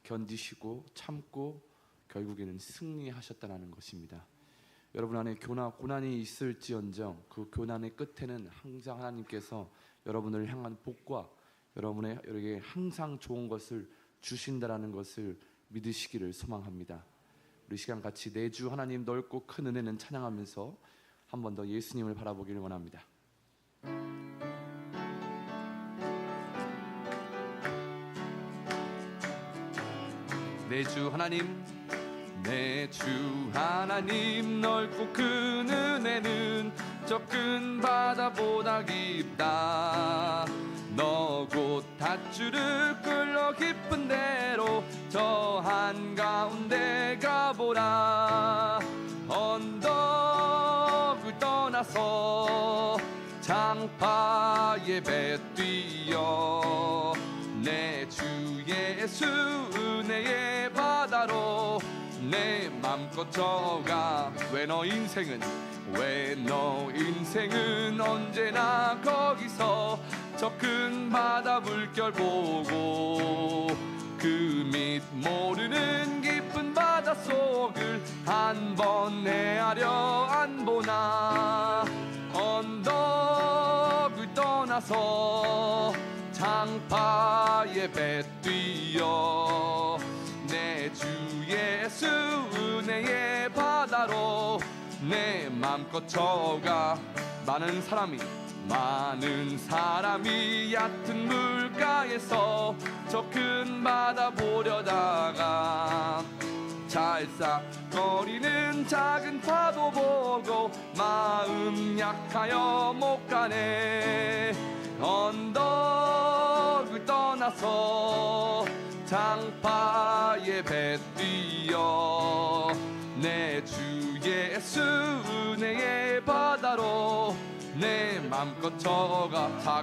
견디시고 참고 결국에는 승리하셨다는 것입니다. 여러분 안에 고난이 있을지언정 그 고난의 끝에는 항상 하나님께서 여러분을 향한 복과 여러분에게 항상 좋은 것을 주신다라는 것을 믿으시기를 소망합니다. 우리 시간 같이 내 주 하나님 넓고 큰 은혜는 찬양하면서 한 번 더 예수님을 바라보기를 원합니다. 내 주 하나님, 내 주 하나님 넓고 큰 은혜는 저 큰 바다보다 깊다. 너 곧 닷줄을 끌어 깊은 데로 저 한가운데 가보라. 언덕을 떠나서 장파 예배 뛰어 내 주 예수 은혜의 바다로 내 맘껏 저가. 왜 너 인생은 언제나 거기서 저 큰 바다 물결 보고 그 밑 모르는 깊은 바닷속을 한 번 헤아려 안 보나. 언덕을 떠나서 장파 예배 뛰어 내 주 예수 은혜의 바다로 내 맘껏 저가. 많은 사람이 얕은 물가에서 저 큰 바다 보려다가 찰싹거리는 작은 파도 보고 마음 약하여 못 가네. 언덕을 떠나서 장파 예배 뛰어 내 주 예수 은혜의 바다로 내 맘껏 저가. 자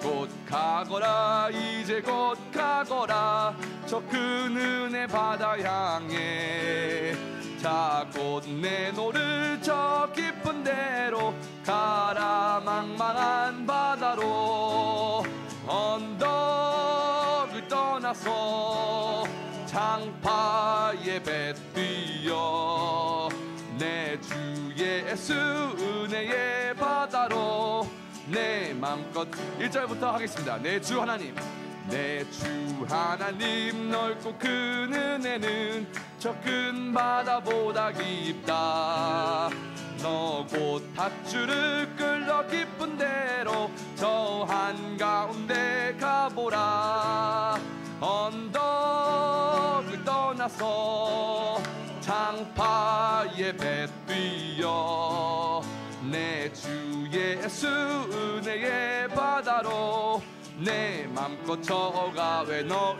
곧 가거라 이제 곧 가거라 저 큰 은혜 바다 향해. 자 곧 내노를 저 깊은 데로 가라. 망망한 바다로 언덕을 떠나서 장파 예배 뛰어 내 주 예수 은혜의 바다로 내 맘껏. 1절부터 하겠습니다. 내 주 하나님 넓고 큰 은혜는 저 큰 바다보다 깊다. 너 곧 닷줄을 끌러 깊은 데로 저 한가운데 가보라. 언덕을 떠나서 장파 예배 뛰어 내 주 예수 은혜의 바다로 내 맘껏 저가. 왜 너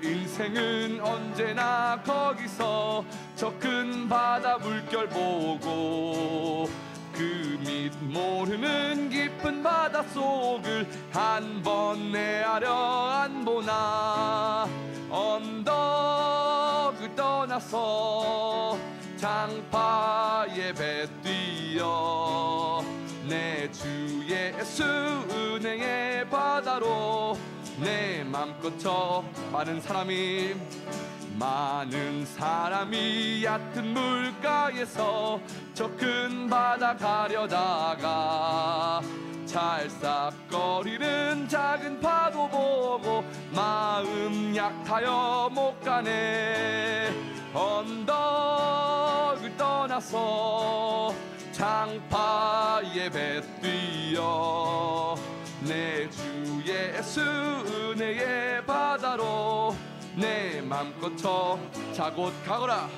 인생은 언제나 거기서 저 큰 바다 물결 보고 그 밑 모르는 깊은 바닷속을 한 번 헤아려 안 보나. 언덕을 떠나서 장파 예배 뛰어 내 주 예수 은혜의 바다로 내 맘껏 저. 많은 사람이 얕은 물가에서 저 큰 바다 가려다가 찰싹거리는 작은 파도 보고 마음 약하여 못 가네. 언덕을 떠나서 장파 예배 뛰어 내 주 예수 은혜의 바다로 내 맘껏 저. 자 곧 가거라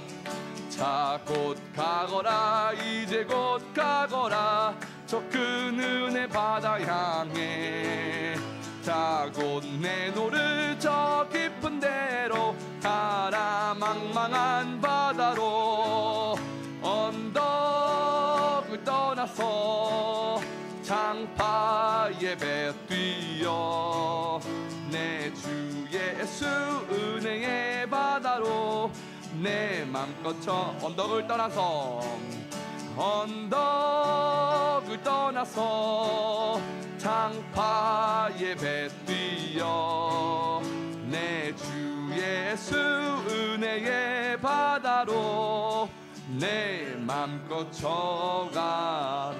이제 곧 가거라 저 큰 은혜 바다 향해. 자 곧 내노를 저 깊은 데로 가라. 망망한 바다로 언덕을 떠나서 장파 예배 뛰어 내 주 예수 은혜의 바다로 내 맘껏 저. 언덕을 떠나서 장파 예배 뛰어 내 맘껏 져가라.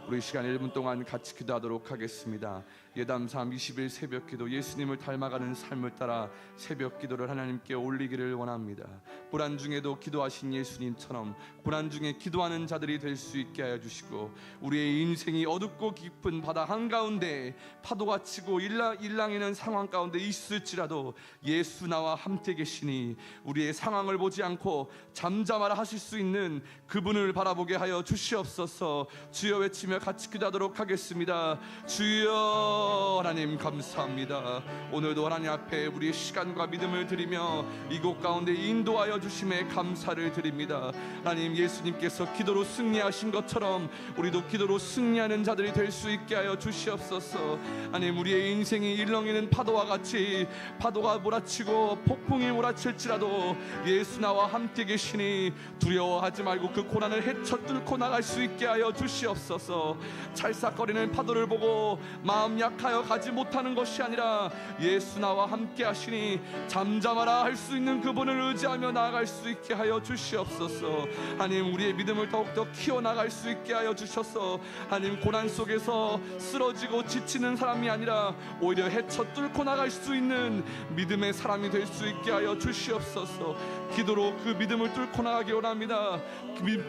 우리 시간 1분 동안 같이 기도하도록 하겠습니다. 예담3 20일 새벽 기도, 예수님을 닮아가는 삶을 따라 새벽 기도를 하나님께 올리기를 원합니다. 고난 중에도 기도하신 예수님처럼 고난 중에 기도하는 자들이 될 수 있게 하여 주시고, 우리의 인생이 어둡고 깊은 바다 한가운데 파도가 치고 일랑이는 상황 가운데 있을지라도 예수 나와 함께 계시니 우리의 상황을 보지 않고 잠잠하라 하실 수 있는 그분을 바라보게 하여 주시옵소서. 주여 외치며 같이 기도하도록 하겠습니다. 주여, 하나님 감사합니다. 오늘도 하나님 앞에 우리의 시간과 믿음을 드리며 이곳 가운데 인도하여 주심에 감사를 드립니다. 하나님, 예수님께서 기도로 승리하신 것처럼 우리도 기도로 승리하는 자들이 될 수 있게 하여 주시옵소서. 하나님, 우리의 인생이 일렁이는 파도와 같이 파도가 몰아치고 폭풍이 몰아칠지라도 예수 나와 함께 계시니 두려워하지 말고 그 고난을 헤쳐 뚫고 나갈 수 있게 하여 주시옵소서. 찰싹거리는 파도를 보고 마음 약하여 가지 못하는 것이 아니라 예수 나와 함께 하시니 잠잠하라 할 수 있는 그분을 의지하며 나아갈 수 있게 하여 주시옵소서. 하나님, 우리의 믿음을 더욱더 키워나갈 수 있게 하여 주셔서 하나님, 고난 속에서 쓰러지고 지치는 사람이 아니라 오히려 헤쳐 뚫고 나갈 수 있는 믿음의 사람이 될 수 있게 하여 주시옵소서. 기도로 그 믿음을 뚫고 나가기 원합니다.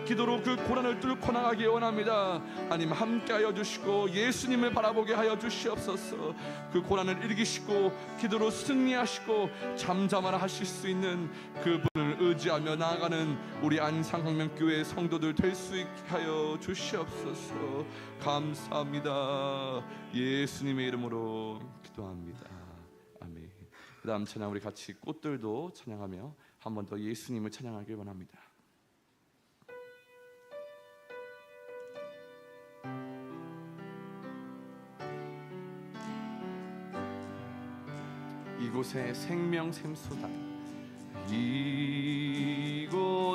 기도로 그 고난을 뚫고 나가기 원합니다. 하나님, 함께 하여 주시고 예수님을 바라보게 하여 주시옵소서. 그 고난을 이기시고 기도로 승리하시고 잠잠하라 하실 수 있는 그분을 의지하며 나아가는 우리 안상학명교회 성도들 될 수 있게 하여 주시옵소서. 감사합니다. 예수님의 이름으로 기도합니다. 아멘. 그 다음 찬양 우리 같이 꽃들도 찬양하며 한 번 더 예수님을 찬양하길 원합니다. 이곳에 생명샘 솟아,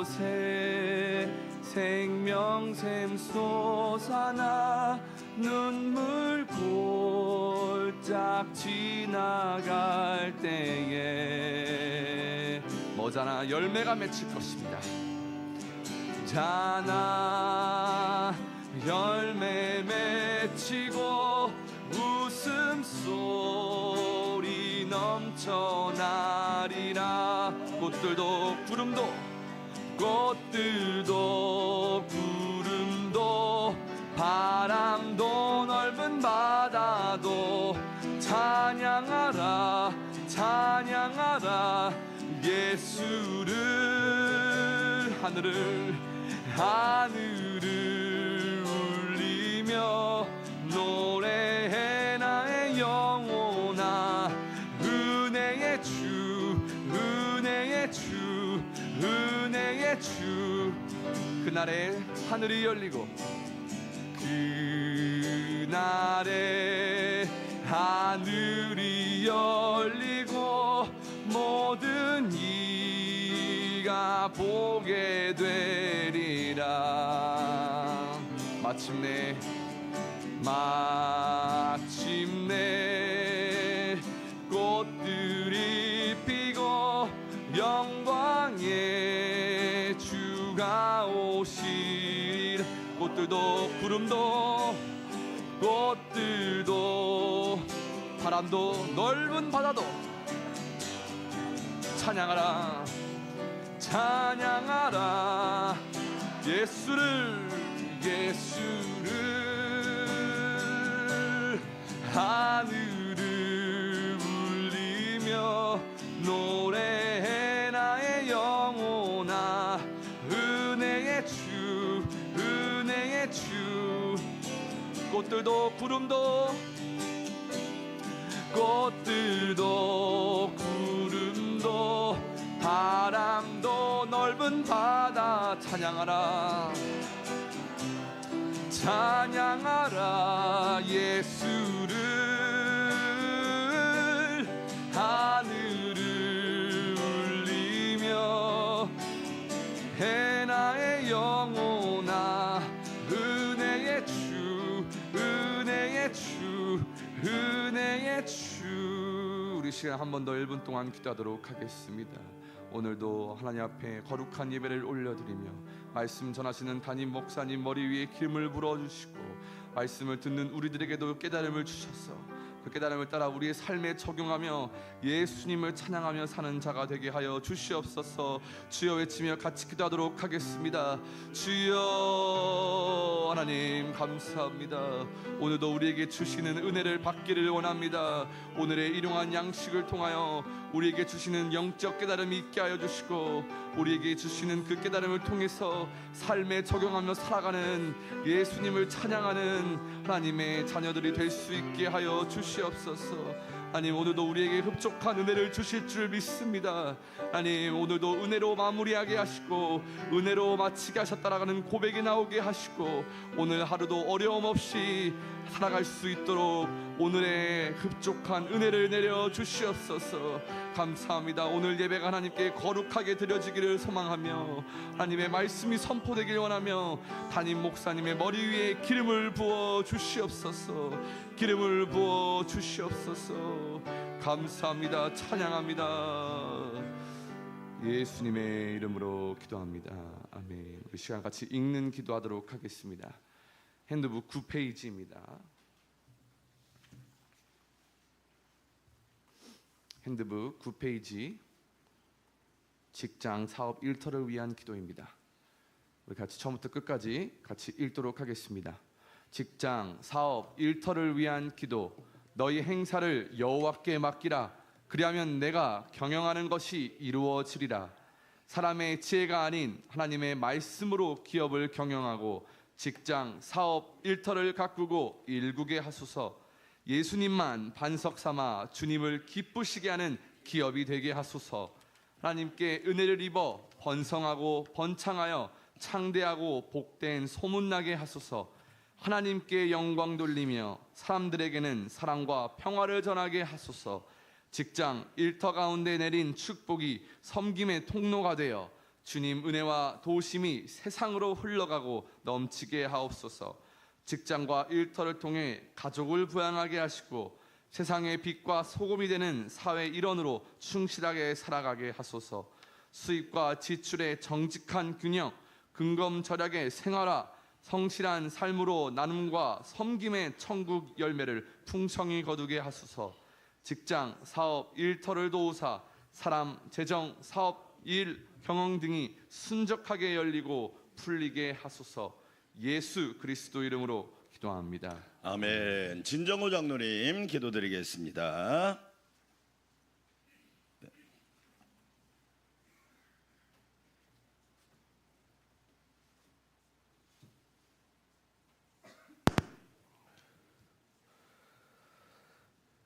이곳에 생명샘 솟아나 눈물 골짝 지나갈 때에 뭐잖아 열매가 맺힐 것입니다. 자나 열매 맺히고 웃음소리 넘쳐나리라. 꽃들도 구름도 바람도 넓은 바다도 찬양하라 예수를. 하늘을 울리며 노래해 나의 영혼아. 은혜의 주 그날에 하늘이 열리고 그날에 하늘이 열리고 모든 이가 보게 되리라. 마침내 꽃들이 피고 영광의 주가 오시리라. 꽃들도 바람도 넓은 바다도 찬양하라 예수를. 하늘을 울리며 노래해 나의 영혼아. 은혜의 주 꽃들도 구름도 바람도 넓은 바다 찬양하라 예수를. 하늘을 울리며 해 나의 영혼아. 은혜의 주 우리 시간 한 번 더 1분 동안 기도하도록 하겠습니다. 오늘도 하나님 앞에 거룩한 예배를 올려드리며 말씀 전하시는 담임 목사님 머리 위에 기름을 부어주시고 말씀을 듣는 우리들에게도 깨달음을 주셔서 그 깨달음을 따라 우리의 삶에 적용하며 예수님을 찬양하며 사는 자가 되게 하여 주시옵소서. 주여 외치며 같이 기도하도록 하겠습니다. 주여, 하나님 감사합니다. 오늘도 우리에게 주시는 은혜를 받기를 원합니다. 오늘의 일용한 양식을 통하여 우리에게 주시는 영적 깨달음이 있게 하여 주시고 우리에게 주시는 그 깨달음을 통해서 삶에 적용하며 살아가는 예수님을 찬양하는 하나님의 자녀들이 될 수 있게 하여 주시옵소서. 하나님, 오늘도 우리에게 흡족한 은혜를 주실 줄 믿습니다. 하나님, 오늘도 은혜로 마무리하게 하시고 은혜로 마치게 하셨다라는 고백이 나오게 하시고 오늘 하루도 어려움 없이 살아갈 수 있도록 오늘의 흡족한 은혜를 내려 주시옵소서. 감사합니다. 오늘 예배가 하나님께 거룩하게 드려지기를 소망하며 하나님의 말씀이 선포되길 원하며 담임 목사님의 머리 위에 기름을 부어 주시옵소서. 기름을 부어 주시옵소서. 감사합니다. 찬양합니다. 예수님의 이름으로 기도합니다. 아멘. 우리 시간 같이 읽는 기도하도록 하겠습니다. 핸드북 9페이지입니다. 핸드북 9페이지 직장 사업 일터를 위한 기도입니다. 우리 같이 처음부터 끝까지 같이 읽도록 하겠습니다. 직장 사업 일터를 위한 기도. 너희 행사를 여호와께 맡기라. 그리하면 내가 경영하는 것이 이루어지리라. 사람의 지혜가 아닌 하나님의 말씀으로 기업을 경영하고 직장 사업 일터를 가꾸고 일구게 하소서. 예수님만 반석 삼아 주님을 기쁘시게 하는 기업이 되게 하소서. 하나님께 은혜를 입어 번성하고 번창하여 창대하고 복된 소문나게 하소서. 하나님께 영광 돌리며 사람들에게는 사랑과 평화를 전하게 하소서. 직장 일터 가운데 내린 축복이 섬김의 통로가 되어 주님 은혜와 도우심이 세상으로 흘러가고 넘치게 하옵소서. 직장과 일터를 통해 가족을 부양하게 하시고 세상의 빛과 소금이 되는 사회 일원으로 충실하게 살아가게 하소서. 수입과 지출의 정직한 균형, 근검절약의 생활화, 성실한 삶으로 나눔과 섬김의 천국 열매를 풍성히 거두게 하소서. 직장, 사업, 일터를 도우사 사람, 재정, 사업, 일, 경영 등이 순적하게 열리고 풀리게 하소서. 예수 그리스도 이름으로 기도합니다. 아멘. 진정호 장로님 기도드리겠습니다.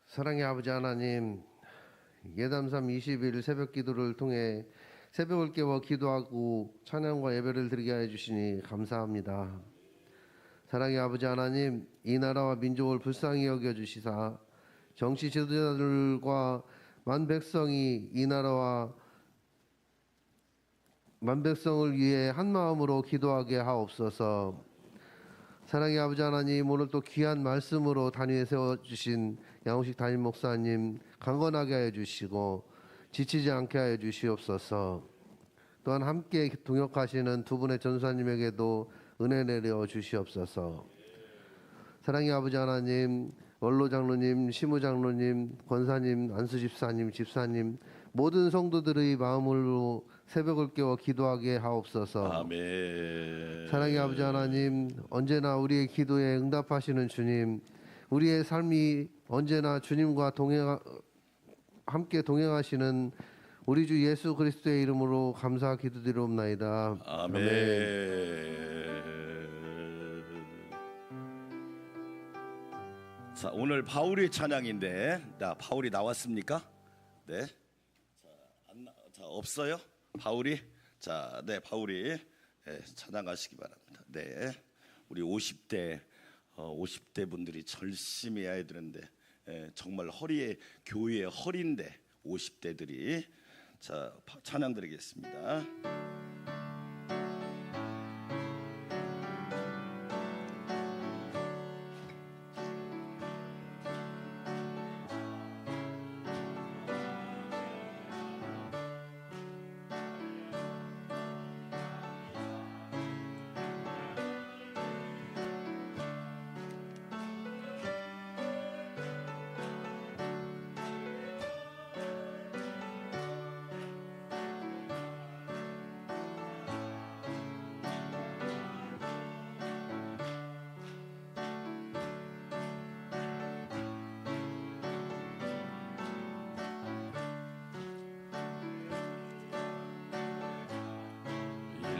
사랑의 아버지 하나님, 예담삼 20일 새벽 기도를 통해 새벽을 깨워 기도하고 찬양과 예배를 드리게 해 주시니 감사합니다. 사랑의 아버지 하나님, 이 나라와 민족을 불쌍히 여겨주시사 정치 지도자들과 만백성이 이 나라와 만백성을 위해 한마음으로 기도하게 하옵소서. 사랑의 아버지 하나님, 오늘 또 귀한 말씀으로 단위에 세워주신 양호식 담임 목사님 강건하게 하여 주시고 지치지 않게 하여 주시옵소서. 또한 함께 동역하시는 두 분의 전사님에게도 은혜 내려 주시옵소서. 사랑의 아버지 하나님, 원로 장로님, 시무 장로님, 권사님, 안수 집사님, 집사님 모든 성도들의 마음으로 새벽을 깨워 기도하게 하옵소서. 아멘. 사랑의 아버지 하나님, 언제나 우리의 기도에 응답하시는 주님, 우리의 삶이 언제나 주님과 함께 동행하시는 우리 주 예수 그리스도의 이름으로 감사 기도드리옵나이다. 아멘. 자, 오늘 바울의 찬양인데, 바울이 나왔습니까? 네. 자, 없어요? 바울이? 자, 네, 바울이 찬양하시기 바랍니다. 네, 우리 50대 분들이 열심히 해야 되는데 정말 허리에 교회의 허리인데 50대들이 자 찬양 드리겠습니다.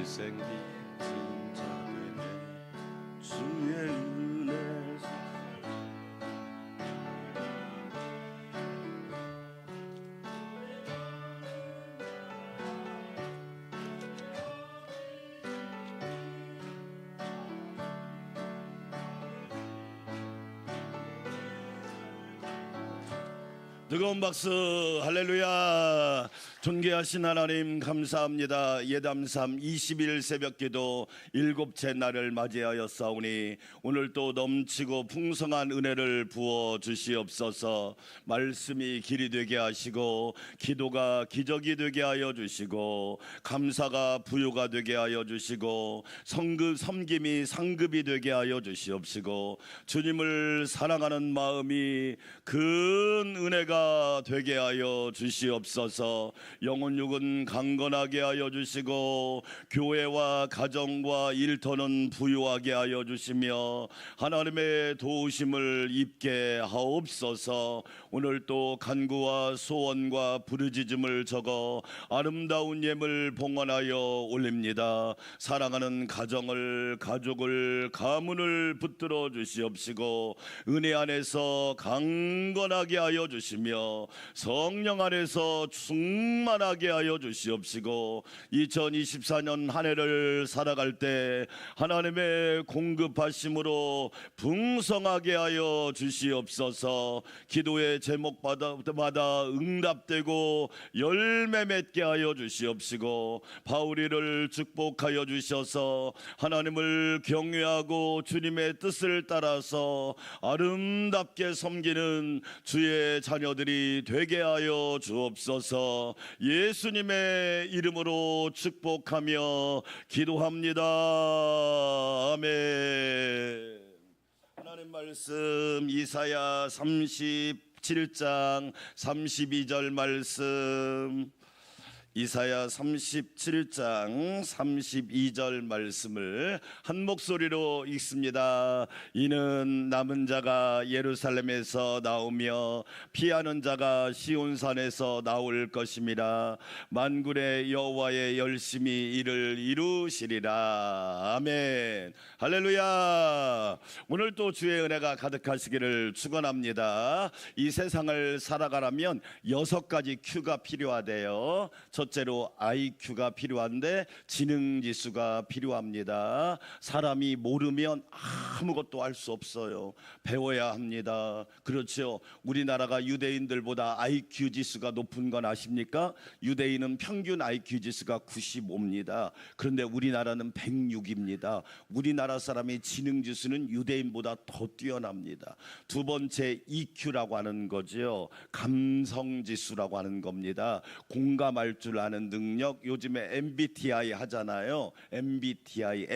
일생 빛은 자 되네 주의 은혜 뜨거운 박수 할렐루야. 존귀하신 하나님 감사합니다. 예담삼 20일 새벽기도 일곱째 날을 맞이하였사오니 오늘 또 넘치고 풍성한 은혜를 부어 주시옵소서. 말씀이 길이 되게 하시고 기도가 기적이 되게 하여 주시고 감사가 부요가 되게 하여 주시고 섬김이 상급이 되게 하여 주시옵시고 주님을 사랑하는 마음이 큰 은혜가 되게 하여 주시옵소서. 영혼 육은 강건하게 하여 주시고 교회와 가정과 일터는 부유하게 하여 주시며 하나님의 도우심을 입게 하옵소서. 오늘 또 간구와 소원과 부르짖음을 적어 아름다운 예물 봉헌하여 올립니다. 사랑하는 가족을 가문을 붙들어 주시옵시고 은혜 안에서 강건하게 하여 주시며 성령 안에서 충만하게 하여 주시옵시고 2024년 한 해를 살아갈 때 하나님의 공급하심으로 풍성하게 하여 주시옵소서. 기도의 제목마다 응답되고 열매 맺게 하여 주시옵시고 바울이를 축복하여 주셔서 하나님을 경외하고 주님의 뜻을 따라서 아름답게 섬기는 주의 자녀들이 되게 하여 주옵소서. 예수님의 이름으로 축복하며 기도합니다. 아멘. 하나님 말씀 이사야 37장 32절 말씀, 이사야 37장 32절 말씀을 한 목소리로 읽습니다. 이는 남은 자가 예루살렘에서 나오며 피하는 자가 시온산에서 나올 것임이라. 만군의 여호와의 열심히 이를 이루시리라. 아멘. 할렐루야. 오늘 또 주의 은혜가 가득하시기를 축원합니다. 이 세상을 살아가려면 6가지 Q가 필요하대요. 첫째로 IQ가 필요한데 지능지수가 필요합니다. 사람이 모르면 아무것도 할 수 없어요. 배워야 합니다. 그렇죠. 우리나라가 유대인들보다 IQ 지수가 높은 건 아십니까? 유대인은 평균 IQ 지수가 95입니다. 그런데 우리나라는 106입니다. 우리나라 사람의 지능지수는 유대인보다 더 뛰어납니다. 두 번째 EQ라고 하는 거죠. 감성지수라고 하는 겁니다. 공감할 줄 아는 능력. 요즘에 MBTI 하잖아요. MBTI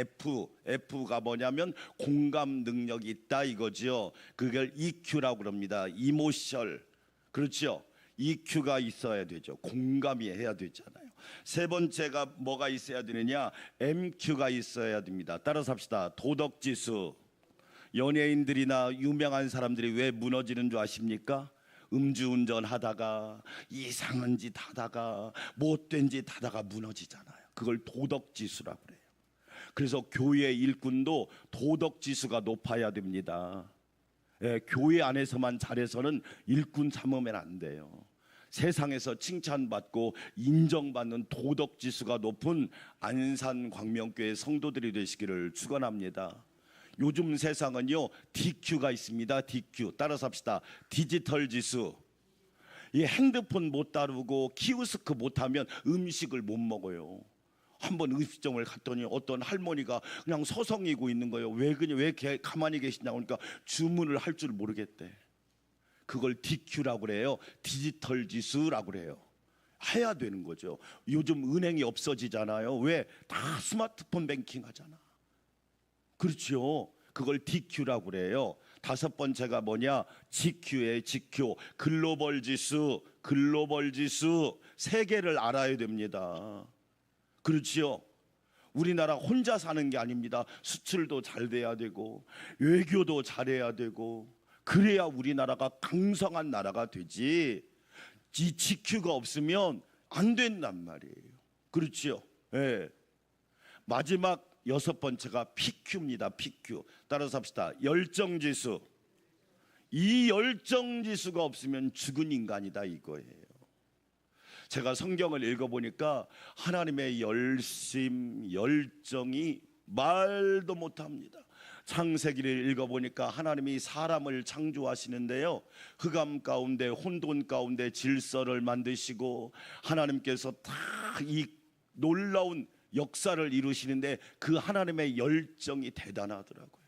F가 뭐냐면 공감 능력이 있다 이거죠. 그걸 EQ라고 그럽니다. 이모셜. 그렇죠. EQ가 있어야 되죠. 공감이 해야 되잖아요. 세 번째가 뭐가 있어야 되느냐? MQ가 있어야 됩니다. 따라서 합시다. 도덕지수. 연예인들이나 유명한 사람들이 왜 무너지는 줄 아십니까? 음주운전 하다가 이상한 짓 하다가 못된 짓 하다가 무너지잖아요. 그걸 도덕지수라고 그래요. 그래서 교회 일꾼도 도덕지수가 높아야 됩니다. 교회 안에서만 잘해서는 일꾼 삼으면 안 돼요. 세상에서 칭찬받고 인정받는 도덕지수가 높은 안산광명교회 성도들이 되시기를 축원합니다. 요즘 세상은요 DQ가 있습니다. DQ. 따라서 합시다. 디지털 지수. 이 핸드폰 못 다루고 키오스크 못하면 음식을 못 먹어요. 한번 음식점을 갔더니 어떤 할머니가 그냥 서성이고 있는 거예요. 왜 가만히 계시냐고 하니까 주문을 할 줄 모르겠대. 그걸 DQ라고 그래요. 디지털 지수라고 그래요. 해야 되는 거죠. 요즘 은행이 없어지잖아요. 왜? 다 스마트폰 뱅킹 하잖아. 그렇죠. 그걸 DQ라고 그래요. 다섯 번째가 뭐냐? GQ예요. GQ. 글로벌 지수. 세계를 알아야 됩니다. 그렇지요. 우리나라 혼자 사는 게 아닙니다. 수출도 잘 돼야 되고 외교도 잘해야 되고 그래야 우리나라가 강성한 나라가 되지. 이 GQ가 없으면 안 된단 말이에요. 그렇지요. 예. 마지막 6번째가 PQ입니다. PQ. 따라서 합시다. 열정지수. 이 열정지수가 없으면 죽은 인간이다 이거예요. 제가 성경을 읽어보니까 하나님의 열심, 열정이 말도 못합니다. 창세기를 읽어보니까 하나님이 사람을 창조하시는데요, 흑암 가운데 혼돈 가운데 질서를 만드시고 하나님께서 다 이 놀라운 역사를 이루시는데 그 하나님의 열정이 대단하더라고요.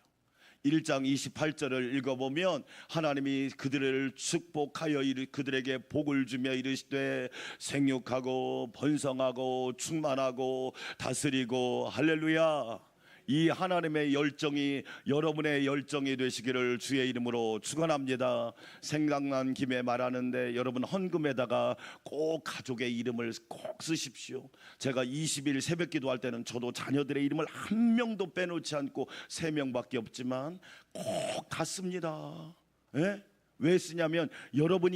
1장 28절을 읽어보면 하나님이 그들을 축복하여 그들에게 복을 주며 이르시되 생육하고 번성하고 충만하고 다스리고, 할렐루야. 이 하나님의 열정이 여러분의 열정이 되시기를 주의 이름으로 축원합니다. 생각난 김에 말하는데 여러분 헌금에다가 꼭 가족의 이름을 꼭 쓰십시오. 제가 20일 새벽 기도할 때는 저도 자녀들의 이름을 한 명도 빼놓지 않고 3명밖에 없지만 꼭 다 씁니다. 예? 왜 쓰냐면 여러분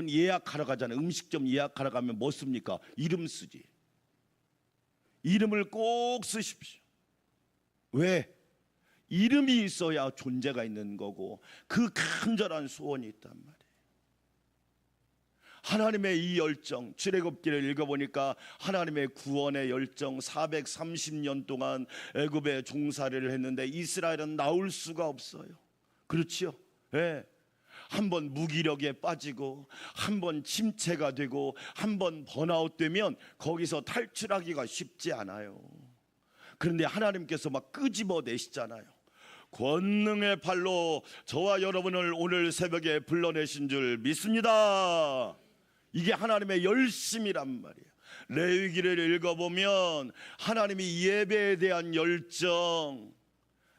예약하러 가잖아요. 음식점 예약하러 가면 뭐 씁니까? 이름 쓰지. 이름을 꼭 쓰십시오. 왜? 이름이 있어야 존재가 있는 거고 그 간절한 소원이 있단 말이에요. 하나님의 이 열정, 출애굽기를 읽어보니까 하나님의 구원의 열정, 430년 동안 애굽에 종살이를 했는데 이스라엘은 나올 수가 없어요. 그렇지요? 예. 한번 무기력에 빠지고 한번 침체가 되고 한번 번아웃 되면 거기서 탈출하기가 쉽지 않아요. 그런데 하나님께서 막 끄집어내시잖아요. 권능의 팔로 저와 여러분을 오늘 새벽에 불러내신 줄 믿습니다. 이게 하나님의 열심이란 말이에요. 레위기를 읽어보면 하나님이 예배에 대한 열정,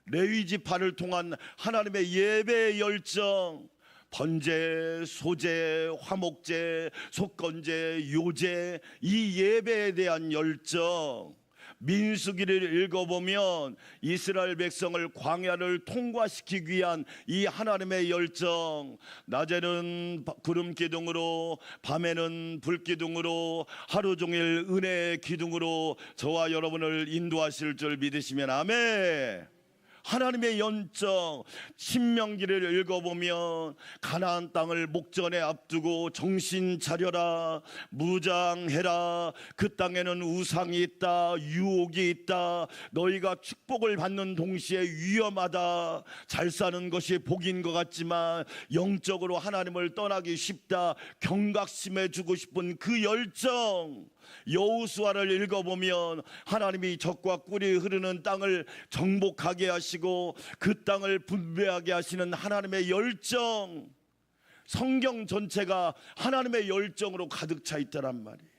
레위 지파를 통한 하나님의 예배의 열정, 번제, 소제, 화목제, 속건제, 요제, 이 예배에 대한 열정, 민수기를 읽어보면 이스라엘 백성을 광야를 통과시키기 위한 이 하나님의 열정, 낮에는 구름 기둥으로 밤에는 불 기둥으로 하루 종일 은혜의 기둥으로 저와 여러분을 인도하실 줄 믿으시면 아멘. 하나님의 열정, 신명기를 읽어보면 가나안 땅을 목전에 앞두고 정신 차려라, 무장해라, 그 땅에는 우상이 있다, 유혹이 있다, 너희가 축복을 받는 동시에 위험하다, 잘 사는 것이 복인 것 같지만 영적으로 하나님을 떠나기 쉽다, 경각심해 주고 싶은 그 열정. 여호수아를 읽어보면 하나님이 적과 꿀이 흐르는 땅을 정복하게 하시고 그 땅을 분배하게 하시는 하나님의 열정, 성경 전체가 하나님의 열정으로 가득 차 있다란 말이에요.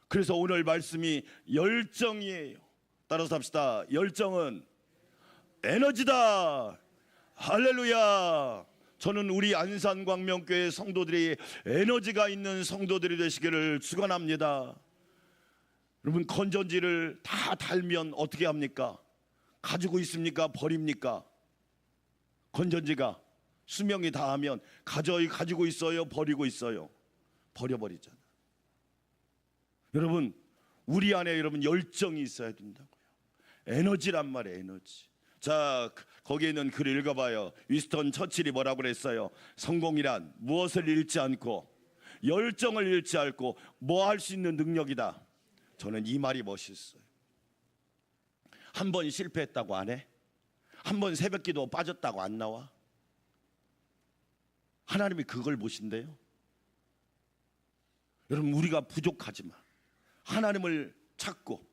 그래서 오늘 말씀이 열정이에요. 따라서 합시다. 열정은 에너지다. 할렐루야. 저는 우리 안산광명교회 성도들이 에너지가 있는 성도들이 되시기를 축원합니다. 여러분, 건전지를 다 달면 어떻게 합니까? 가지고 있습니까? 버립니까? 건전지가 수명이 다하면 가지고 있어요? 버리고 있어요? 버려버리잖아요. 여러분, 우리 안에 여러분 열정이 있어야 된다고요. 에너지란 말이에요. 에너지. 자, 거기에 있는 글을 읽어봐요. 위스턴 처칠이 뭐라고 그랬어요? 성공이란 무엇을 잃지 않고 열정을 잃지 않고 뭐 할 수 있는 능력이다. 저는 이 말이 멋있어요. 한 번 실패했다고 안 해? 한 번 새벽기도 빠졌다고 안 나와? 하나님이 그걸 보신대요. 여러분, 우리가 부족하지만 하나님을 찾고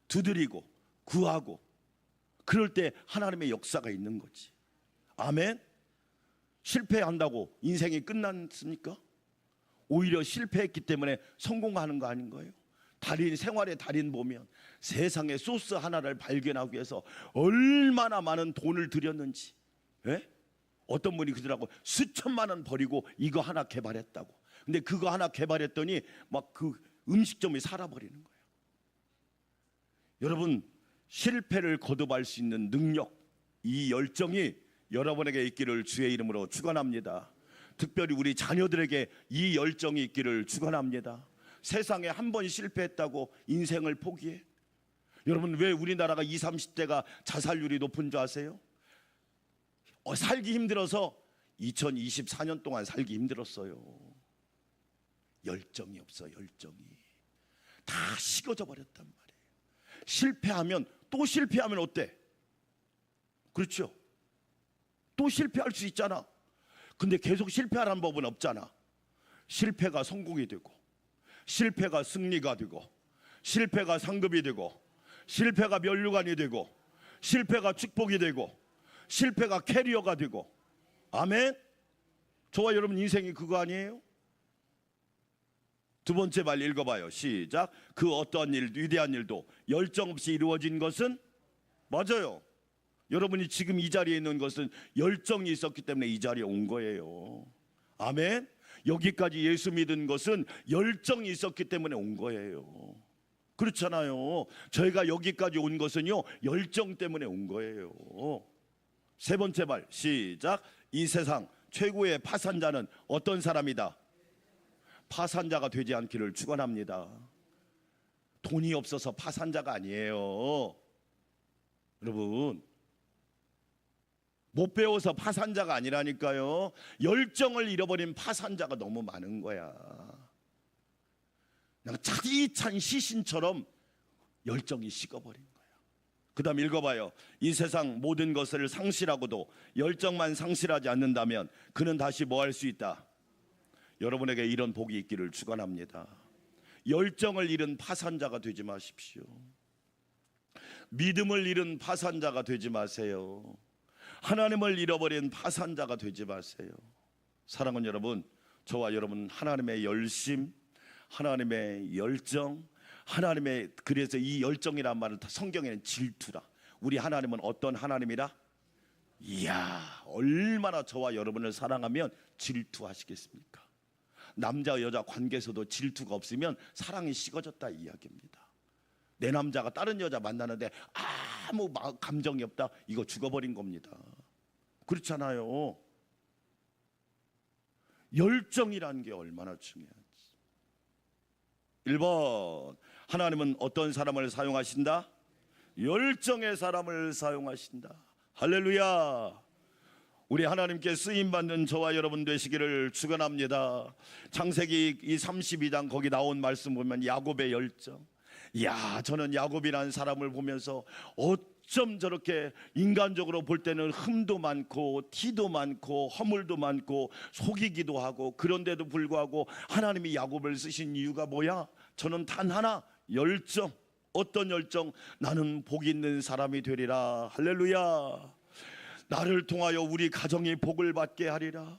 두드리고 구하고 그럴 때 하나님의 역사가 있는 거지. 아멘. 실패한다고 인생이 끝났습니까? 오히려 실패했기 때문에 성공하는 거 아닌 거예요? 생활의 달인 보면 세상에 소스 하나를 발견하기 위해서 얼마나 많은 돈을 들였는지. 예? 어떤 분이 그러더라고, 수천만 원 버리고 이거 하나 개발했다고. 근데 그거 하나 개발했더니 막 그 음식점이 살아버리는 거예요. 여러분, 실패를 거듭할 수 있는 능력, 이 열정이 여러분에게 있기를 주의 이름으로 축원합니다. 특별히 우리 자녀들에게 이 열정이 있기를 축원합니다. 세상에 한 번 실패했다고 인생을 포기해? 여러분 왜 우리나라가 20, 30대가 자살률이 높은 줄 아세요? 살기 힘들어서 2024년 동안 살기 힘들었어요. 열정이 없어. 열정이 다 식어져 버렸단 말이에요. 실패하면 또 실패하면 어때? 그렇죠? 또 실패할 수 있잖아. 근데 계속 실패하라는 법은 없잖아. 실패가 성공이 되고, 실패가 승리가 되고, 실패가 상급이 되고, 실패가 면류관이 되고, 실패가 축복이 되고, 실패가 캐리어가 되고. 아멘. 저와 여러분 인생이 그거 아니에요? 두 번째 말 읽어봐요. 시작. 그 어떠한 일, 위대한 일도 열정 없이 이루어진 것은, 맞아요, 여러분이 지금 이 자리에 있는 것은 열정이 있었기 때문에 이 자리에 온 거예요. 아멘. 여기까지 예수 믿은 것은 열정이 있었기 때문에 온 거예요. 그렇잖아요. 저희가 여기까지 온 것은요, 열정 때문에 온 거예요. 세 번째 말 시작. 이 세상 최고의 파산자는 어떤 사람이다? 파산자가 되지 않기를 축원합니다. 돈이 없어서 파산자가 아니에요. 여러분, 못 배워서 파산자가 아니라니까요. 열정을 잃어버린 파산자가 너무 많은 거야. 그냥 차디찬 시신처럼 열정이 식어버린 거야. 그 다음 읽어봐요. 이 세상 모든 것을 상실하고도 열정만 상실하지 않는다면 그는 다시 뭐 할 수 있다? 여러분에게 이런 복이 있기를 축원합니다. 열정을 잃은 파산자가 되지 마십시오. 믿음을 잃은 파산자가 되지 마세요. 하나님을 잃어버린 파산자가 되지 마세요. 사랑하는 여러분, 저와 여러분 하나님의 열심, 하나님의 열정, 하나님의, 그래서 이 열정이란 말은 성경에는 질투라. 우리 하나님은 어떤 하나님이라? 이야, 얼마나 저와 여러분을 사랑하면 질투하시겠습니까? 남자 여자 관계에서도 질투가 없으면 사랑이 식어졌다 이 이야기입니다. 내 남자가 다른 여자 만나는데 아무 감정이 없다, 이거 죽어버린 겁니다. 그렇잖아요. 열정이라는 게 얼마나 중요하지. 1번, 하나님은 어떤 사람을 사용하신다? 열정의 사람을 사용하신다. 할렐루야. 우리 하나님께 쓰임받는 저와 여러분 되시기를 축원합니다. 창세기 이 32장 거기 나온 말씀 보면 야곱의 열정. 야, 저는 야곱이라는 사람을 보면서 어쩜 저렇게 인간적으로 볼 때는 흠도 많고 티도 많고 허물도 많고 속이기도 하고, 그런데도 불구하고 하나님이 야곱을 쓰신 이유가 뭐야? 저는 단 하나, 열정. 어떤 열정? 나는 복 있는 사람이 되리라. 할렐루야. 나를 통하여 우리 가정이 복을 받게 하리라.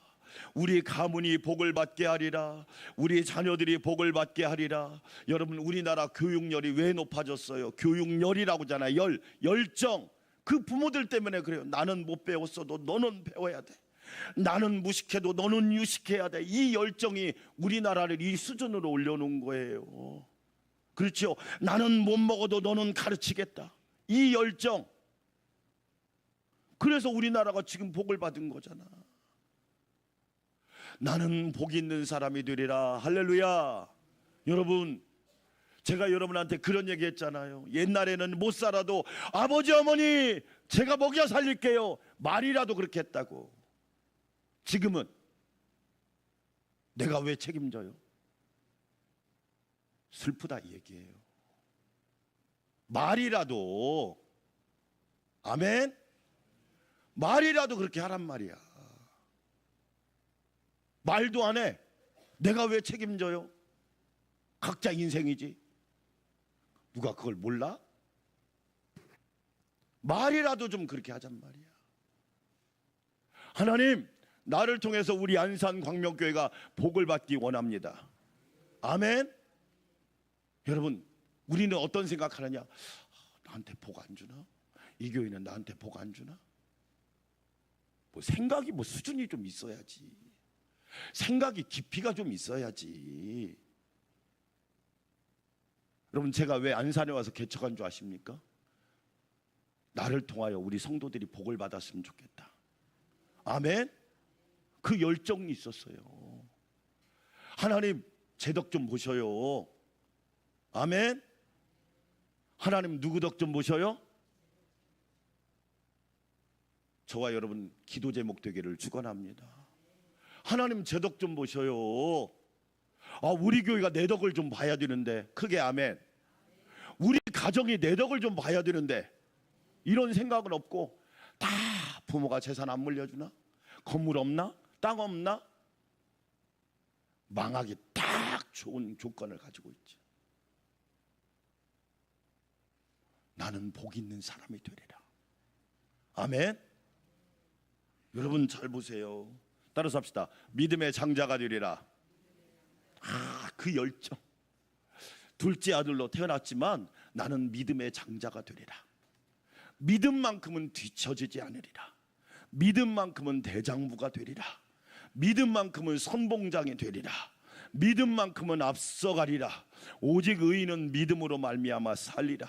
우리 가문이 복을 받게 하리라. 우리 자녀들이 복을 받게 하리라. 여러분, 우리나라 교육열이 왜 높아졌어요? 교육열이라고 하잖아요. 열정. 그 부모들 때문에 그래요. 나는 못 배웠어도 너는 배워야 돼. 나는 무식해도 너는 유식해야 돼. 이 열정이 우리나라를 이 수준으로 올려놓은 거예요. 그렇죠? 나는 못 먹어도 너는 가르치겠다. 이 열정. 그래서 우리나라가 지금 복을 받은 거잖아. 나는 복 있는 사람이 되리라. 할렐루야. 여러분, 제가 여러분한테 그런 얘기 했잖아요. 옛날에는 못 살아도 아버지 어머니 제가 먹여 살릴게요 말이라도 그렇게 했다고. 지금은 내가 왜 책임져요? 슬프다 이 얘기예요. 말이라도, 아멘, 말이라도 그렇게 하란 말이야. 말도 안 해. 내가 왜 책임져요? 각자 인생이지. 누가 그걸 몰라? 말이라도 좀 그렇게 하잔 말이야. 하나님, 나를 통해서 우리 안산 광명교회가 복을 받기 원합니다. 아멘. 여러분, 우리는 어떤 생각하느냐? 나한테 복 안 주나? 이 교회는 나한테 복 안 주나? 뭐 생각이 뭐 수준이 좀 있어야지. 생각이 깊이가 좀 있어야지. 여러분, 제가 왜 안산에 와서 개척한 줄 아십니까? 나를 통하여 우리 성도들이 복을 받았으면 좋겠다. 아멘. 그 열정이 있었어요. 하나님, 제 덕 좀 보셔요. 아멘. 하나님 누구 덕 좀 보셔요? 저와 여러분 기도 제목 되기를 축원합니다. 하나님 제 덕 좀 보셔요. 우리 교회가 내 덕을 좀 봐야 되는데, 크게 아멘. 우리 가정이 내 덕을 좀 봐야 되는데, 이런 생각은 없고 다 부모가 재산 안 물려주나? 건물 없나? 땅 없나? 망하기 딱 좋은 조건을 가지고 있지. 나는 복 있는 사람이 되리라. 아멘. 여러분 잘 보세요. 따라서 합시다. 믿음의 장자가 되리라. 그 열정. 둘째 아들로 태어났지만 나는 믿음의 장자가 되리라. 믿음만큼은 뒤처지지 않으리라. 믿음만큼은 대장부가 되리라. 믿음만큼은 선봉장이 되리라. 믿음만큼은 앞서가리라. 오직 의인은 믿음으로 말미암아 살리라.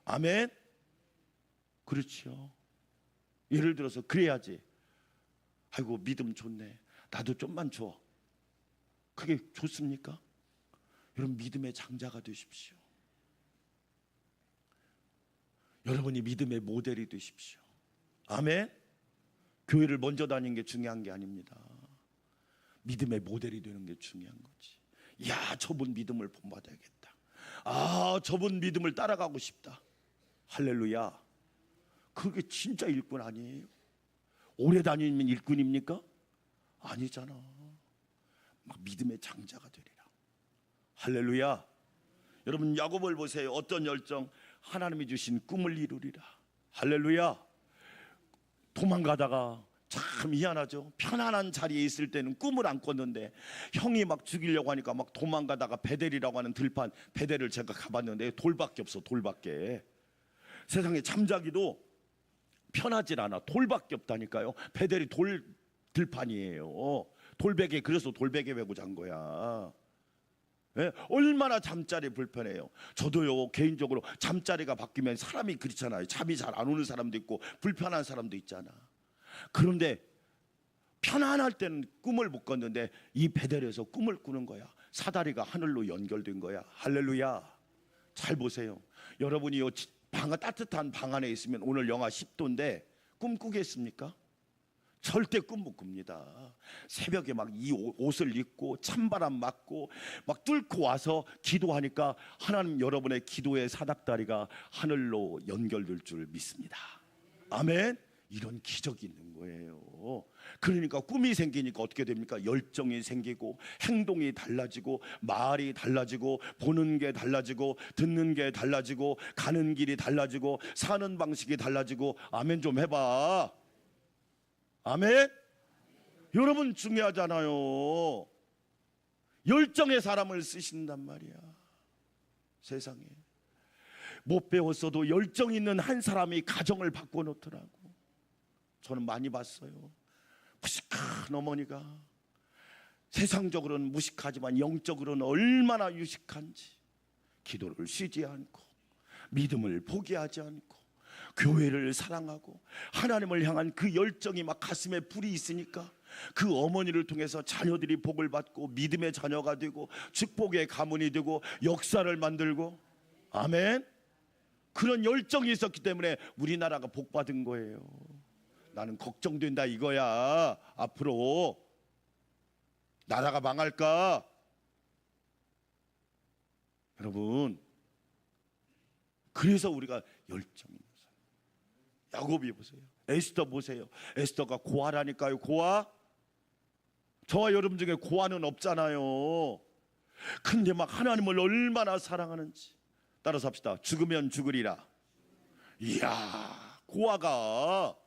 아멘. 그렇죠. 예를 들어서 그래야지. 아이고 믿음 좋네, 나도 좀만 줘. 그게 좋습니까? 여러분 믿음의 장자가 되십시오. 여러분이 믿음의 모델이 되십시오. 아멘. 교회를 먼저 다니는 게 중요한 게 아닙니다. 믿음의 모델이 되는 게 중요한 거지. 야, 저분 믿음을 본받아야겠다. 저분 믿음을 따라가고 싶다. 할렐루야. 그게 진짜 일꾼 아니에요? 오래 다니면 일꾼입니까? 아니잖아. 막 믿음의 장자가 되리라. 할렐루야. 여러분 야곱을 보세요. 어떤 열정? 하나님이 주신 꿈을 이루리라. 할렐루야. 도망가다가 참 희한하죠. 편안한 자리에 있을 때는 꿈을 안 꿨는데 형이 막 죽이려고 하니까 막 도망가다가 베델이라고 하는 들판, 베델을 제가 가봤는데 돌밖에 없어. 돌밖에. 세상에 잠자기도 편하질 않아. 돌밖에 없다니까요. 베델이 들판이에요. 돌베개, 그래서 돌베개 메고 잔 거야. 예? 얼마나 잠자리 불편해요. 저도요 개인적으로 잠자리가 바뀌면 사람이 그렇잖아요. 잠이 잘 안 오는 사람도 있고 불편한 사람도 있잖아. 그런데 편안할 때는 꿈을 못 꿨는데 이 베델에서 꿈을 꾸는 거야. 사다리가 하늘로 연결된 거야. 할렐루야. 잘 보세요. 여러분이 따뜻한 방 안에 있으면 오늘 영하 10도인데 꿈 꾸겠습니까? 절대 꿈 못 꿉니다. 새벽에 막 이 옷을 입고 찬바람 맞고 막 뚫고 와서 기도하니까 하나님 여러분의 기도의 사닥다리가 하늘로 연결될 줄 믿습니다. 아멘. 이런 기적이 있는 거예요. 그러니까 꿈이 생기니까 어떻게 됩니까? 열정이 생기고 행동이 달라지고 말이 달라지고 보는 게 달라지고 듣는 게 달라지고 가는 길이 달라지고 사는 방식이 달라지고. 아멘 좀 해봐. 아멘. 여러분 중요하잖아요. 열정의 사람을 쓰신단 말이야. 세상에 못 배웠어도 열정 있는 한 사람이 가정을 바꿔놓더라고. 저는 많이 봤어요. 무식한 어머니가 세상적으로는 무식하지만 영적으로는 얼마나 유식한지. 기도를 쉬지 않고 믿음을 포기하지 않고 교회를 사랑하고 하나님을 향한 그 열정이 막 가슴에 불이 있으니까 그 어머니를 통해서 자녀들이 복을 받고 믿음의 자녀가 되고 축복의 가문이 되고 역사를 만들고. 아멘. 그런 열정이 있었기 때문에 우리나라가 복 받은 거예요. 나는 걱정된다 이거야. 앞으로 나라가 망할까? 여러분, 그래서 우리가 열정 있는 사람. 야곱이 보세요. 에스더 보세요. 에스더가 고아라니까요. 고아. 저와 여러분 중에 고아는 없잖아요. 근데 막 하나님을 얼마나 사랑하는지. 따라서 합시다. 죽으면 죽으리라. 이야, 고아가.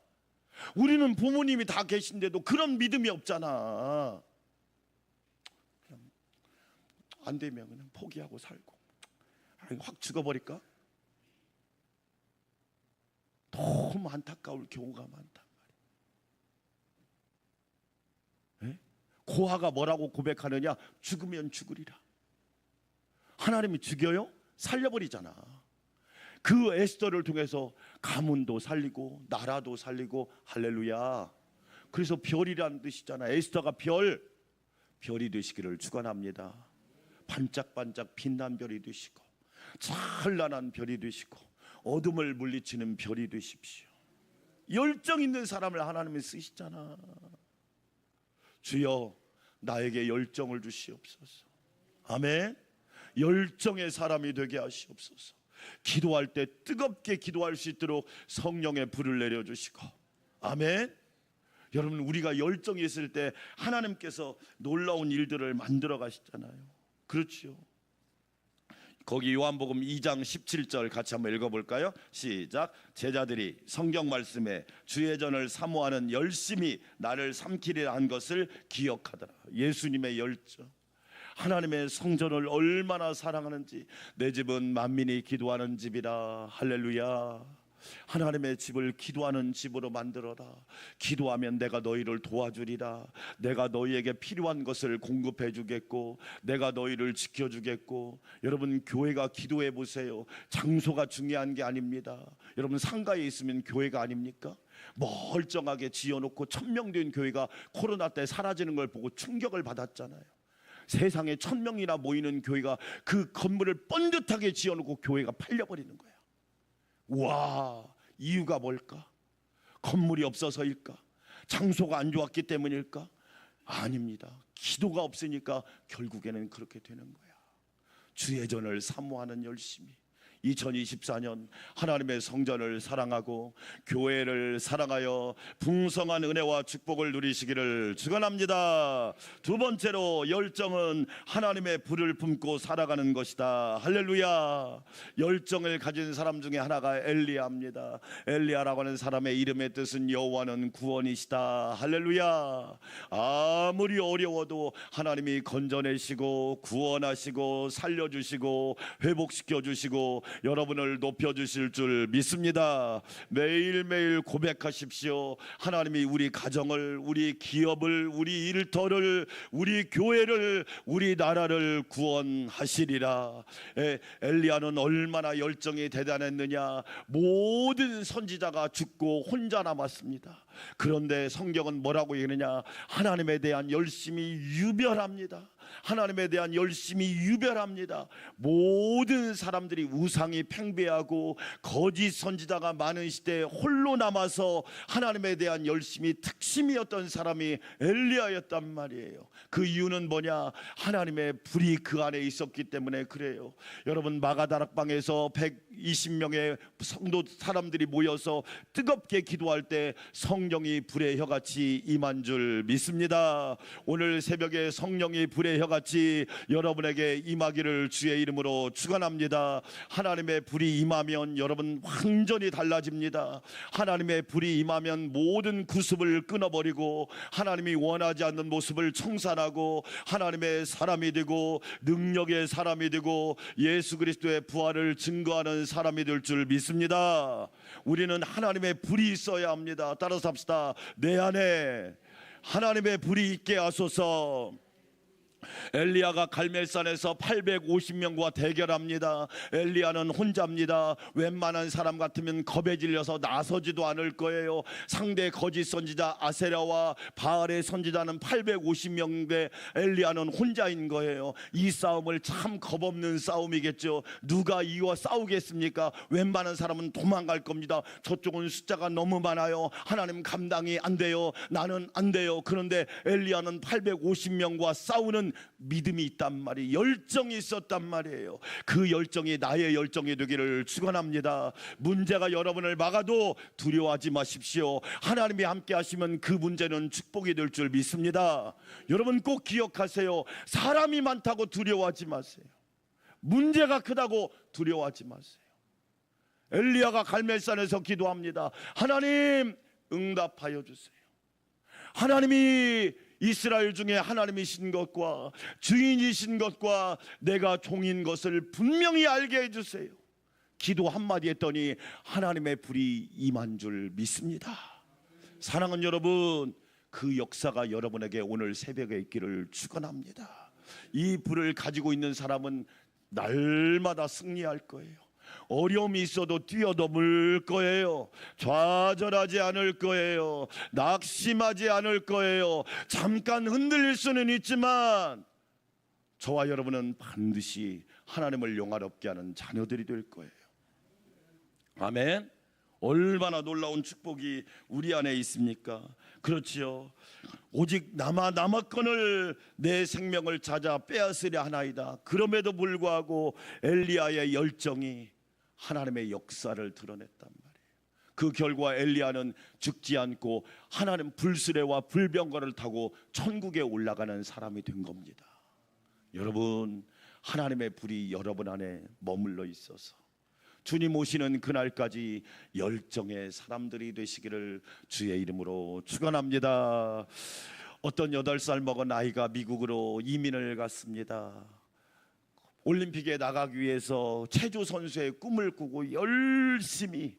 우리는 부모님이 다 계신데도 그런 믿음이 없잖아. 그냥 안 되면 그냥 포기하고 살고 확 죽어버릴까? 너무 안타까울 경우가 많단 말이에요. 고아가 뭐라고 고백하느냐? 죽으면 죽으리라. 하나님이 죽여요? 살려버리잖아. 그 에스더를 통해서 가문도 살리고 나라도 살리고. 할렐루야. 그래서 별이라는 뜻이잖아. 에스더가 별이 되시기를 축원합니다. 반짝반짝 빛난 별이 되시고 찬란한 별이 되시고 어둠을 물리치는 별이 되십시오. 열정 있는 사람을 하나님이 쓰시잖아. 주여 나에게 열정을 주시옵소서. 아멘. 열정의 사람이 되게 하시옵소서. 기도할 때 뜨겁게 기도할 수 있도록 성령의 불을 내려주시고. 아멘. 여러분, 우리가 열정이 있을 때 하나님께서 놀라운 일들을 만들어 가시잖아요. 그렇죠. 거기 요한복음 2장 17절 같이 한번 읽어볼까요? 시작. 제자들이 성경 말씀에 주의 전을 사모하는 열심히 나를 삼키려 한 것을 기억하더라. 예수님의 열정, 하나님의 성전을 얼마나 사랑하는지. 내 집은 만민이 기도하는 집이라. 할렐루야. 하나님의 집을 기도하는 집으로 만들어라. 기도하면 내가 너희를 도와주리라. 내가 너희에게 필요한 것을 공급해 주겠고 내가 너희를 지켜주겠고. 여러분, 교회가 기도해 보세요. 장소가 중요한 게 아닙니다. 여러분, 상가에 있으면 교회가 아닙니까? 멀쩡하게 지어놓고 1000명 된 교회가 코로나 때 사라지는 걸 보고 충격을 받았잖아요. 세상에 1000명이나 모이는 교회가 그 건물을 번듯하게 지어놓고 교회가 팔려버리는 거예요. 와, 이유가 뭘까? 건물이 없어서일까? 장소가 안 좋았기 때문일까? 아닙니다. 기도가 없으니까 결국에는 그렇게 되는 거야. 주의 전을 사모하는 열심이. 2024년 하나님의 성전을 사랑하고 교회를 사랑하여 풍성한 은혜와 축복을 누리시기를 축원합니다. 두 번째로, 열정은 하나님의 불을 품고 살아가는 것이다. 할렐루야. 열정을 가진 사람 중에 하나가 엘리야입니다. 엘리야라고 하는 사람의 이름의 뜻은 여호와는 구원이시다. 할렐루야. 아무리 어려워도 하나님이 건져내시고 구원하시고 살려주시고 회복시켜주시고 여러분을 높여주실 줄 믿습니다. 매일매일 고백하십시오. 하나님이 우리 가정을, 우리 기업을, 우리 일터를, 우리 교회를, 우리 나라를 구원하시리라. 엘리야는 얼마나 열정이 대단했느냐. 모든 선지자가 죽고 혼자 남았습니다. 그런데 성경은 뭐라고 얘기하느냐. 하나님에 대한 열심이 유별합니다. 하나님에 대한 열심이 유별합니다. 모든 사람들이 우상이 팽배하고 거짓 선지자가 많은 시대에 홀로 남아서 하나님에 대한 열심이 특심이었던 사람이 엘리야였단 말이에요. 그 이유는 뭐냐? 하나님의 불이 그 안에 있었기 때문에 그래요. 여러분, 마가다락방에서 120명의 성도 사람들이 모여서 뜨겁게 기도할 때 성령이 불의 혀같이 임한 줄 믿습니다. 오늘 새벽에 성령이 불의 혀같이 여러분에게 임하기를 주의 이름으로 축원합니다. 하나님의 불이 임하면 여러분 완전히 달라집니다. 하나님의 불이 임하면 모든 구습을 끊어버리고 하나님이 원하지 않는 모습을 청산하고 하나님의 사람이 되고 능력의 사람이 되고 예수 그리스도의 부활을 증거하는 사람이 될 줄 믿습니다. 우리는 하나님의 불이 있어야 합니다. 따라서 합시다. 내 안에 하나님의 불이 있게 하소서. 엘리야가 갈멜산에서 850명과 대결합니다. 엘리야는 혼자입니다. 웬만한 사람 같으면 겁에 질려서 나서지도 않을 거예요. 상대 거짓 선지자 아세라와 바알의 선지자는 850명인데 엘리야는 혼자인 거예요. 이 싸움을 참 겁없는 싸움이겠죠. 누가 이와 싸우겠습니까? 웬만한 사람은 도망갈 겁니다. 저쪽은 숫자가 너무 많아요. 하나님 감당이 안 돼요. 나는 안 돼요. 그런데 엘리야는 850명과 싸우는 믿음이 있단 말이에요. 열정이 있었단 말이에요. 그 열정이 나의 열정이 되기를 축원합니다. 문제가 여러분을 막아도 두려워하지 마십시오. 하나님이 함께 하시면 그 문제는 축복이 될 줄 믿습니다. 여러분 꼭 기억하세요. 사람이 많다고 두려워하지 마세요. 문제가 크다고 두려워하지 마세요. 엘리야가 갈멜산에서 기도합니다. 하나님 응답하여 주세요. 하나님이 이스라엘 중에 하나님이신 것과 주인이신 것과 내가 종인 것을 분명히 알게 해주세요. 기도 한마디 했더니 하나님의 불이 임한 줄 믿습니다. 사랑하는 여러분, 그 역사가 여러분에게 오늘 새벽에 있기를 축원합니다. 이 불을 가지고 있는 사람은 날마다 승리할 거예요. 어려움이 있어도 뛰어넘을 거예요. 좌절하지 않을 거예요. 낙심하지 않을 거예요. 잠깐 흔들릴 수는 있지만 저와 여러분은 반드시 하나님을 영화롭게 하는 자녀들이 될 거예요. 아멘. 얼마나 놀라운 축복이 우리 안에 있습니까? 그렇지요. 오직 남았건을 내 생명을 찾아 빼앗으려 하나이다. 그럼에도 불구하고 엘리야의 열정이 하나님의 역사를 드러냈단 말이에요. 그 결과 엘리야는 죽지 않고 하나님 불수레와 불병거를 타고 천국에 올라가는 사람이 된 겁니다. 여러분, 하나님의 불이 여러분 안에 머물러 있어서 주님 오시는 그날까지 열정의 사람들이 되시기를 주의 이름으로 축원합니다. 어떤 8살 먹은 아이가 미국으로 이민을 갔습니다. 올림픽에 나가기 위해서 체조 선수의 꿈을 꾸고 열심히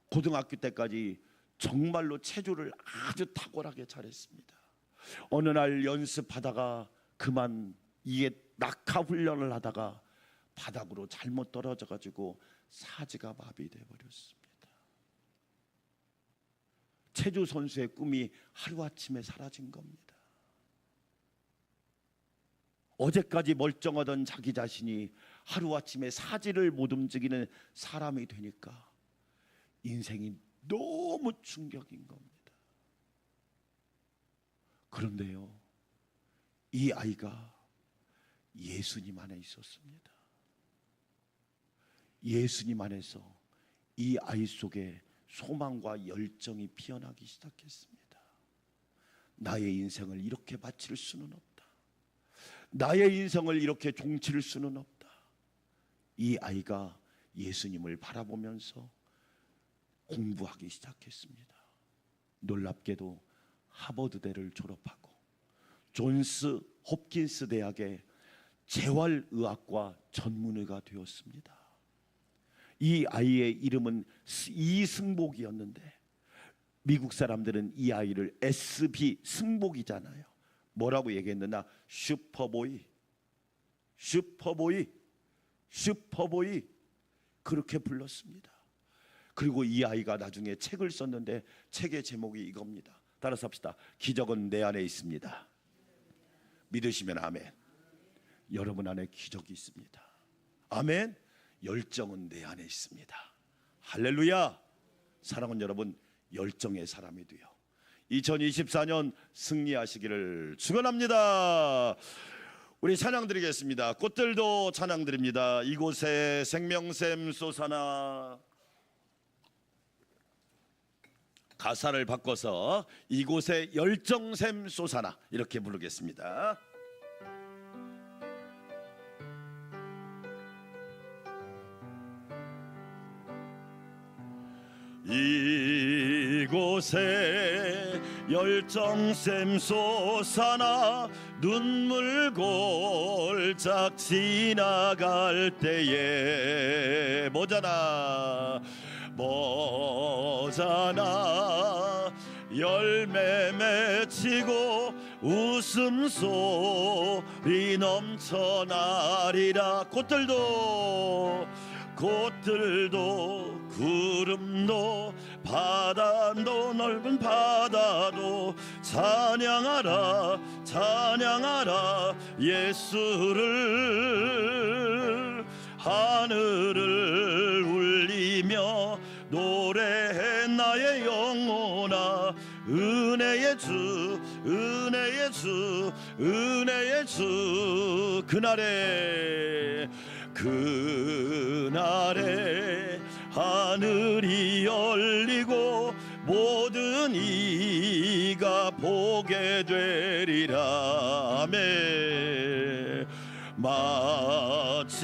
고등학교 때까지 정말로 체조를 아주 탁월하게 잘했습니다. 어느 날 연습하다가 그만 이게 낙하 훈련을 하다가 바닥으로 잘못 떨어져 가지고 사지가 마비돼 버렸습니다. 체조 선수의 꿈이 하루아침에 사라진 겁니다. 어제까지 멀쩡하던 자기 자신이 하루아침에 사지를 못 움직이는 사람이 되니까 인생이 너무 충격인 겁니다. 그런데요, 이 아이가 예수님 안에 있었습니다. 예수님 안에서 이 아이 속에 소망과 열정이 피어나기 시작했습니다. 나의 인생을 이렇게 바칠 수는 없다. 나의 인생을 이렇게 종칠 수는 없다. 이 아이가 예수님을 바라보면서 공부하기 시작했습니다. 놀랍게도 하버드대를 졸업하고 존스 홉킨스 대학의 재활의학과 전문의가 되었습니다. 이 아이의 이름은 이승복이었는데 미국 사람들은 이 아이를 SB 승복이잖아요. 뭐라고 얘기했느냐? 슈퍼보이, 슈퍼보이, 슈퍼보이, 그렇게 불렀습니다. 그리고 이 아이가 나중에 책을 썼는데 책의 제목이 이겁니다. 따라서 합시다. 기적은 내 안에 있습니다. 믿으시면 아멘. 여러분 안에 기적이 있습니다. 아멘. 열정은 내 안에 있습니다. 할렐루야. 사랑하는 여러분, 열정의 사람이 되어 2024년 승리하시기를 축원합니다. 우리 찬양 드리겠습니다. 꽃들도 찬양 드립니다. 이곳에 생명샘 솟아나. 가사를 바꿔서 이곳에 열정샘 솟아나 이렇게 부르겠습니다. 이곳에 열정샘 솟아나 눈물 골짝 지나갈 때에 뭐잖아 열매 맺히고 웃음소리 넘쳐나리라. 꽃들도 구름도 바다도 넓은 바다도 찬양하라 찬양하라 예수를. 하늘을 울리며 노래해 나의 영혼아. 은혜의 주 은혜의 주 은혜의 주. 그날에 하늘이 열리고 모든 이가 보게 되리라. 아멘. 마침내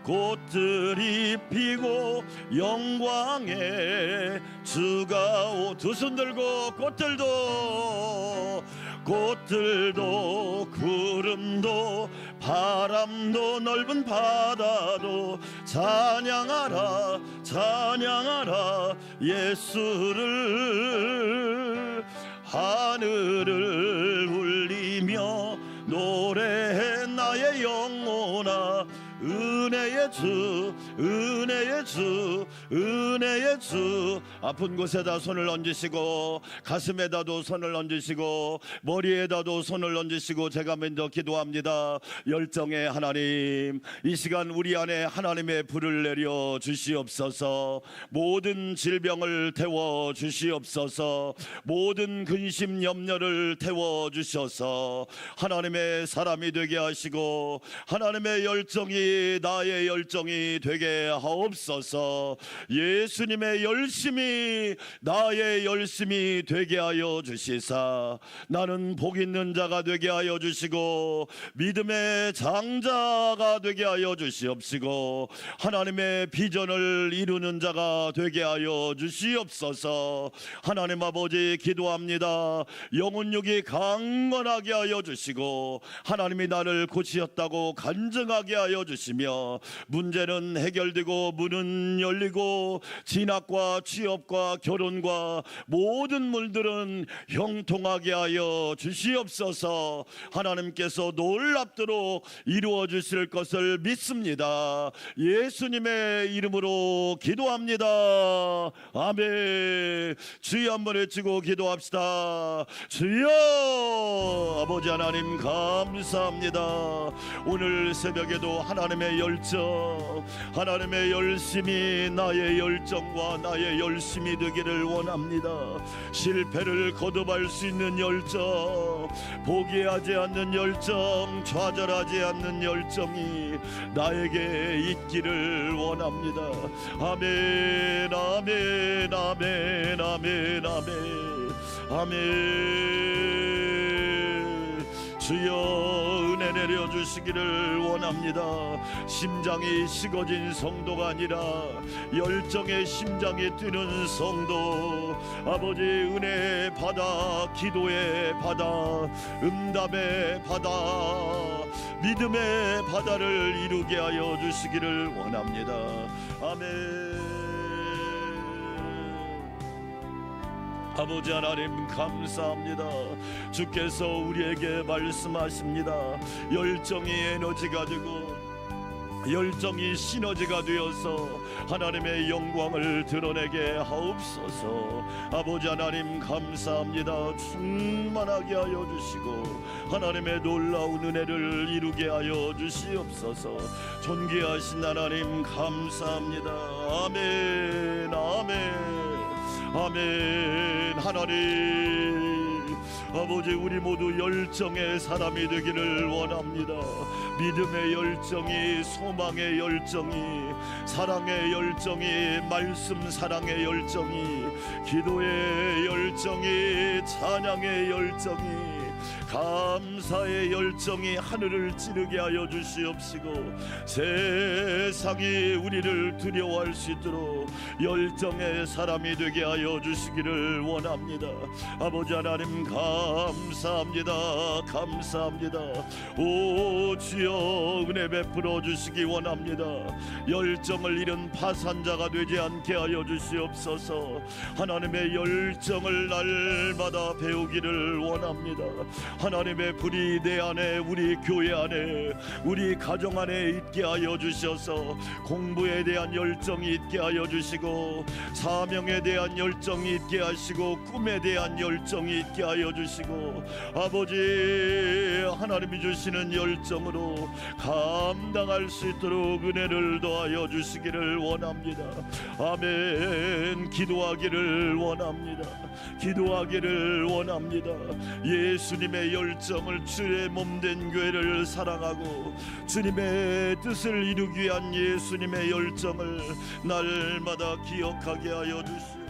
꽃들이 피고 영광의 주가 두 손 들고 꽃들도 구름도 바람도 넓은 바다도 찬양하라 찬양하라 예수를. 하늘을 울리며 노래해 나의 영혼아. 은혜의 주 은혜의 주 은혜의 주. 아픈 곳에다 손을 얹으시고 가슴에다도 손을 얹으시고 머리에다도 손을 얹으시고 제가 먼저 기도합니다. 열정의 하나님, 이 시간 우리 안에 하나님의 불을 내려 주시옵소서. 모든 질병을 태워 주시옵소서. 모든 근심 염려를 태워 주셔서 하나님의 사람이 되게 하시고 하나님의 열정이 나의 열정이 되게 하옵소서. 예수님의 열심이 나의 열심이 되게 하여 주시사 나는 복 있는 자가 되게 하여 주시고 믿음의 장자가 되게 하여 주시옵시고 하나님의 비전을 이루는 자가 되게 하여 주시옵소서. 하나님 아버지 기도합니다. 영혼육이 강건하게 하여 주시고 하나님이 나를 고치셨다고 간증하게 하여 주시며 문제는 해결되고 문은 열리고 진학과 취업과 결혼과 모든 물들은 형통하게 하여 주시옵소서. 하나님께서 놀랍도록 이루어 주실 것을 믿습니다. 예수님의 이름으로 기도합니다. 아멘. 주여 한번 외치고 기도합시다. 주여. 아버지 하나님 감사합니다. 오늘 새벽에도 하나님의 열정, 하나님의 열심이 나의 열정과 나의 열심이 되기를 원합니다. 실패를 거듭할 수 있는 열정, 포기하지 않는 열정, 좌절하지 않는 열정이 나에게 있기를 원합니다. 아멘 아멘 아멘 아멘 아멘 아멘. 주여 은혜 내려주시기를 원합니다. 심장이 식어진 성도가 아니라 열정의 심장이 뛰는 성도, 아버지 은혜의 바다, 기도의 바다, 응답의 바다, 믿음의 바다를 이루게 하여 주시기를 원합니다. 아멘. 아버지 하나님 감사합니다. 주께서 우리에게 말씀하십니다. 열정이 에너지가 되고 열정이 시너지가 되어서 하나님의 영광을 드러내게 하옵소서. 아버지 하나님 감사합니다. 충만하게 하여 주시고 하나님의 놀라운 은혜를 이루게 하여 주시옵소서. 존귀하신 하나님 감사합니다. 아멘 아멘 아멘. 하나님 아버지 우리 모두 열정의 사람이 되기를 원합니다. 믿음의 열정이, 소망의 열정이, 사랑의 열정이, 말씀 사랑의 열정이, 기도의 열정이, 찬양의 열정이, 감사의 열정이 하늘을 찌르게 하여 주시옵시고 세상이 우리를 두려워할 수 있도록 열정의 사람이 되게 하여 주시기를 원합니다. 아버지 하나님 감사합니다. 감사합니다. 오 주여 은혜 베풀어 주시기 원합니다. 열정을 잃은 파산자가 되지 않게 하여 주시옵소서. 하나님의 열정을 날마다 배우기를 원합니다. 하나님의 불이 내 안에, 우리 교회 안에, 우리 가정 안에 있게 하여 주셔서 공부에 대한 열정이 있게 하여 주시고 사명에 대한 열정이 있게 하시고 꿈에 대한 열정이 있게 하여 주시고 아버지 하나님이 주시는 열정으로 감당할 수 있도록 은혜를 더하여 주시기를 원합니다. 아멘. 기도하기를 원합니다. 기도하기를 원합니다. 예수님의 열정을, 주의 몸된 교회를 사랑하고 주님의 뜻을 이루기 위한 예수님의 열정을 날마다 기억하게 하여 주시옵소서.